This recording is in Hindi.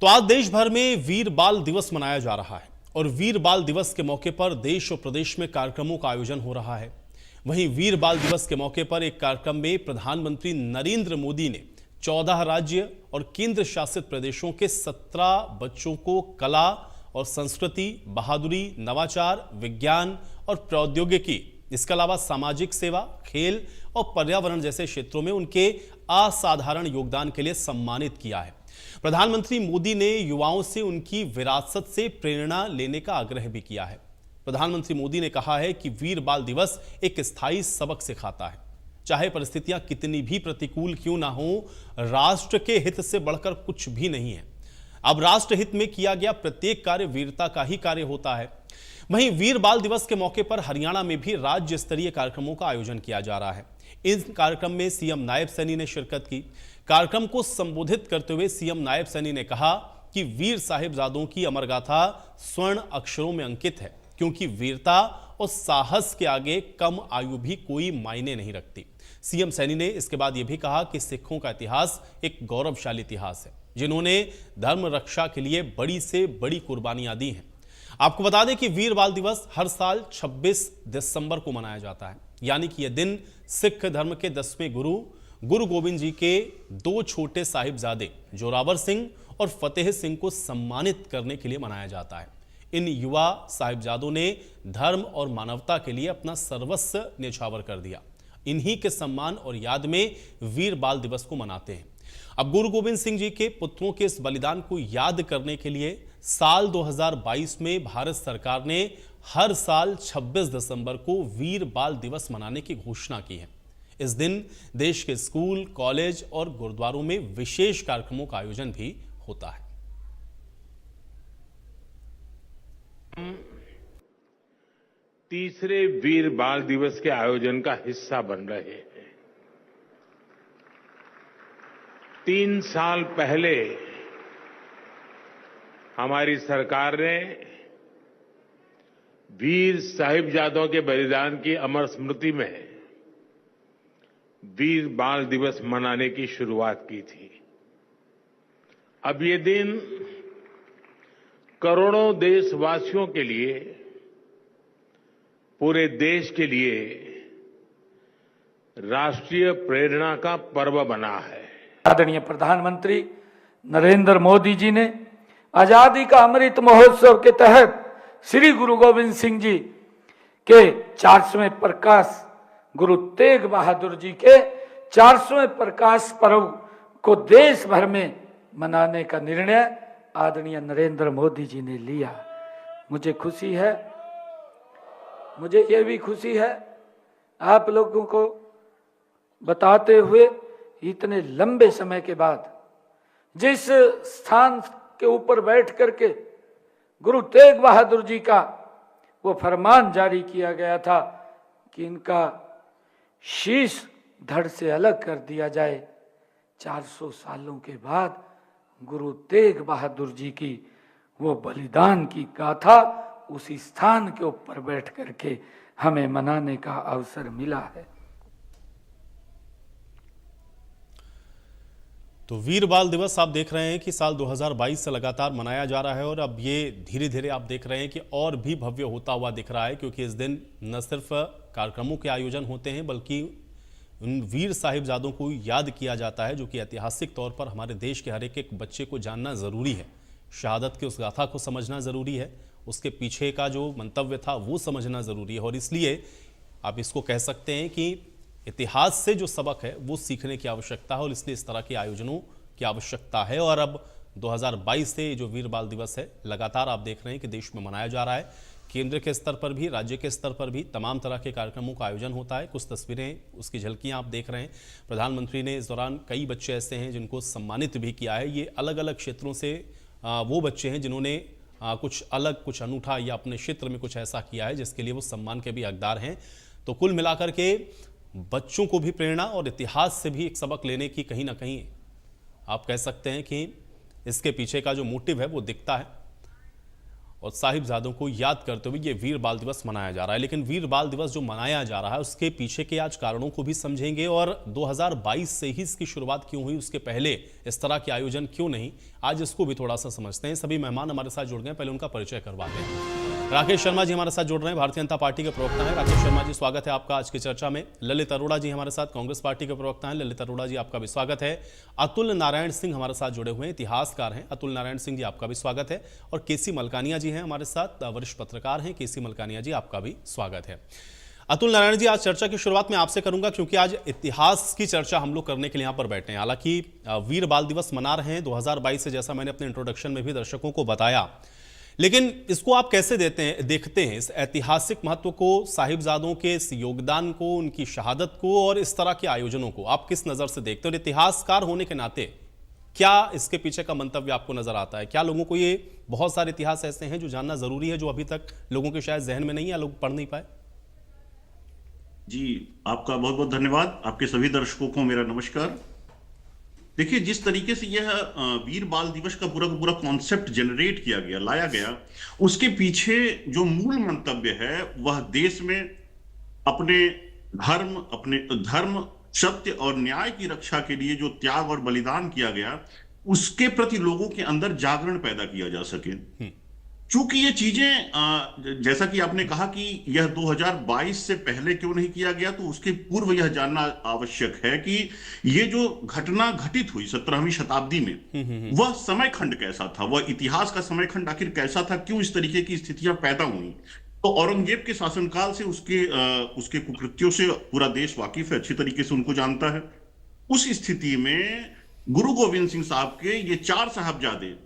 तो आज देश भर में वीर बाल दिवस मनाया जा रहा है और वीर बाल दिवस के मौके पर देश और प्रदेश में कार्यक्रमों का आयोजन हो रहा है। वहीं वीर बाल दिवस के मौके पर एक कार्यक्रम में प्रधानमंत्री नरेंद्र मोदी ने 14 राज्य और केंद्र शासित प्रदेशों के 17 बच्चों को कला और संस्कृति, बहादुरी, नवाचार, विज्ञान और प्रौद्योगिकी, इसके अलावा सामाजिक सेवा, खेल और पर्यावरण जैसे क्षेत्रों में उनके असाधारण योगदान के लिए सम्मानित किया है। प्रधानमंत्री मोदी ने युवाओं से उनकी विरासत से प्रेरणा लेने का आग्रह भी किया है। प्रधानमंत्री मोदी ने कहा है कि वीर बाल दिवस एक स्थायी सबक सिखाता है। चाहे परिस्थितियां कितनी भी प्रतिकूल क्यों ना हो, राष्ट्र के हित से बढ़कर कुछ भी नहीं है। अब राष्ट्र हित में किया गया प्रत्येक कार्य वीरता का ही कार्य होता है। वहीं वीर बाल दिवस के मौके पर हरियाणा में भी राज्य स्तरीय कार्यक्रमों का आयोजन किया जा रहा है। इस कार्यक्रम में सीएम नायब सैनी ने शिरकत की। कार्यक्रम को संबोधित करते हुए सीएम नायब सैनी ने कहा कि वीर साहिबजादों की अमर गाथा स्वर्ण अक्षरों में अंकित है, क्योंकि वीरता और साहस के आगे कम आयु भी कोई मायने नहीं रखती। सीएम सैनी ने इसके बाद यह भी कहा कि सिखों का इतिहास एक गौरवशाली इतिहास है, जिन्होंने धर्म रक्षा के लिए बड़ी से बड़ी कुर्बानियां दी हैं। आपको बता दें कि वीर बाल दिवस हर साल 26 दिसंबर को मनाया जाता है, यानी कि यह दिन सिख धर्म के 10वें गुरु गोविंद जी के 2 छोटे साहिबजादे जोरावर सिंह और फतेह सिंह को सम्मानित करने के लिए मनाया जाता है। इन युवा साहिबजादों ने धर्म और मानवता के लिए अपना सर्वस्व न्यौछावर कर दिया। इन्हीं के सम्मान और याद में वीर बाल दिवस को मनाते हैं। अब गुरु गोविंद सिंह जी के पुत्रों के इस बलिदान को याद करने के लिए साल 2022 में भारत सरकार ने हर साल 26 दिसंबर को वीर बाल दिवस मनाने की घोषणा की है। इस दिन देश के स्कूल, कॉलेज और गुरुद्वारों में विशेष कार्यक्रमों का आयोजन भी होता है। तीसरे वीर बाल दिवस के आयोजन का हिस्सा बन रहे हैं। 3 साल पहले हमारी सरकार ने वीर साहिबजादों के बलिदान की अमर स्मृति में वीर बाल दिवस मनाने की शुरुआत की थी। अब ये दिन करोड़ों देशवासियों के लिए, पूरे देश के लिए राष्ट्रीय प्रेरणा का पर्व बना है। आदरणीय प्रधानमंत्री नरेंद्र मोदी जी ने आजादी का अमृत महोत्सव के तहत श्री गुरु गोविंद सिंह जी के 400वें प्रकाश, गुरु तेग बहादुर जी के 400वें प्रकाश पर्व को देश भर में मनाने का निर्णय आदरणीय नरेंद्र मोदी जी ने लिया। मुझे खुशी है, मुझे यह भी खुशी है आप लोगों को बताते हुए, इतने लंबे समय के बाद जिस स्थान के ऊपर बैठ करके गुरु तेग बहादुर जी का वो फरमान जारी किया गया था कि इनका शीश धड़ से अलग कर दिया जाए, 400 सालों के बाद गुरु तेग बहादुर जी की वो बलिदान की गाथा उसी स्थान के ऊपर बैठ करके हमें मनाने का अवसर मिला है। तो वीर बाल दिवस आप देख रहे हैं कि साल 2022 से लगातार मनाया जा रहा है और अब ये धीरे धीरे आप देख रहे हैं कि और भी भव्य होता हुआ दिख रहा है, क्योंकि इस दिन न सिर्फ कार्यक्रमों के आयोजन होते हैं बल्कि उन वीर साहिबजादों को याद किया जाता है, जो कि ऐतिहासिक तौर पर हमारे देश के हर एक बच्चे को जानना ज़रूरी है। शहादत की उस गाथा को समझना ज़रूरी है, उसके पीछे का जो मंतव्य था वो समझना ज़रूरी है। और इसलिए आप इसको कह सकते हैं कि इतिहास से जो सबक है वो सीखने की आवश्यकता है और इसलिए इस तरह के आयोजनों की आवश्यकता है। और अब 2022 से जो वीर बाल दिवस है लगातार आप देख रहे हैं कि देश में मनाया जा रहा है। केंद्र के स्तर पर भी, राज्य के स्तर पर भी तमाम तरह के कार्यक्रमों का आयोजन होता है। कुछ तस्वीरें, उसकी झलकियां आप देख रहे हैं। प्रधानमंत्री ने इस दौरान कई बच्चे ऐसे हैं जिनको सम्मानित भी किया है। ये अलग अलग क्षेत्रों से वो बच्चे हैं जिन्होंने कुछ अलग, कुछ अनूठा या अपने क्षेत्र में कुछ ऐसा किया है जिसके लिए वो सम्मान के भी हकदार हैं। तो कुल मिलाकर के बच्चों को भी प्रेरणा और इतिहास से भी एक सबक लेने की कहीं ना कहीं आप कह सकते हैं कि इसके पीछे का जो मोटिव है वो दिखता है। और साहिबजादों को याद करते हुए ये वीर बाल दिवस मनाया जा रहा है। लेकिन वीर बाल दिवस जो मनाया जा रहा है उसके पीछे के आज कारणों को भी समझेंगे और 2022 से ही इसकी शुरुआत क्यों हुई, उसके पहले इस तरह के आयोजन क्यों नहीं, आज इसको भी थोड़ा सा समझते हैं। सभी मेहमान हमारे साथ जुड़ गए, पहले उनका परिचय करवाते हैं। राकेश शर्मा जी हमारे साथ जुड़ रहे हैं, भारतीय जनता पार्टी के प्रवक्ता हैं। राकेश शर्मा जी, स्वागत है आपका आज की चर्चा में। ललित अरोड़ा जी हमारे साथ कांग्रेस पार्टी के प्रवक्ता हैं। ललित अरोड़ा जी, आपका भी स्वागत है। अतुल नारायण सिंह हमारे साथ जुड़े हुए हैं, इतिहासकार हैं। अतुल नारायण सिंह जी, आपका भी स्वागत है। और केसी मलकानिया जी हैं हमारे साथ, वरिष्ठ पत्रकार हैं। केसी मलकानिया जी, आपका भी स्वागत है। अतुल नारायण जी, आज चर्चा की शुरुआत मैं आपसे करूंगा क्योंकि आज इतिहास की चर्चा हम लोग करने के लिए यहां पर बैठे हैं। हालांकि वीर बाल दिवस मना रहे हैं 2022 से, जैसा मैंने अपने इंट्रोडक्शन में भी दर्शकों को बताया, लेकिन इसको आप कैसे देखते हैं इस ऐतिहासिक महत्व को, साहिबजादों के इस योगदान को, उनकी शहादत को और इस तरह के आयोजनों को आप किस नजर से देखते हैं? और इतिहासकार होने के नाते क्या इसके पीछे का मंतव्य आपको नजर आता है? क्या लोगों को ये बहुत सारे इतिहास ऐसे हैं जो जानना जरूरी है, जो अभी तक लोगों के शायद जहन में नहीं है, लोग पढ़ नहीं पाए? जी, आपका बहुत बहुत धन्यवाद। आपके सभी दर्शकों को मेरा नमस्कार। देखिए, जिस तरीके से यह वीर बाल दिवस का पूरा कॉन्सेप्ट जनरेट किया गया, लाया गया, उसके पीछे जो मूल मंतव्य है वह देश में अपने धर्म, सत्य और न्याय की रक्षा के लिए जो त्याग और बलिदान किया गया, उसके प्रति लोगों के अंदर जागरण पैदा किया जा सके। चूंकि ये चीजें, जैसा कि आपने कहा कि यह 2022 से पहले क्यों नहीं किया गया, तो उसके पूर्व यह जानना आवश्यक है कि ये जो घटना घटित हुई 17वीं शताब्दी में, वह समय खंड कैसा था, वह इतिहास का समय खंड आखिर कैसा था, क्यों इस तरीके की स्थितियां पैदा हुई। तो औरंगजेब के शासनकाल से उसके कुकृत्यों से पूरा देश वाकिफ है, अच्छी तरीके से उनको जानता है। उस स्थिति में गुरु गोविंद सिंह साहब के ये 4 साहबजादे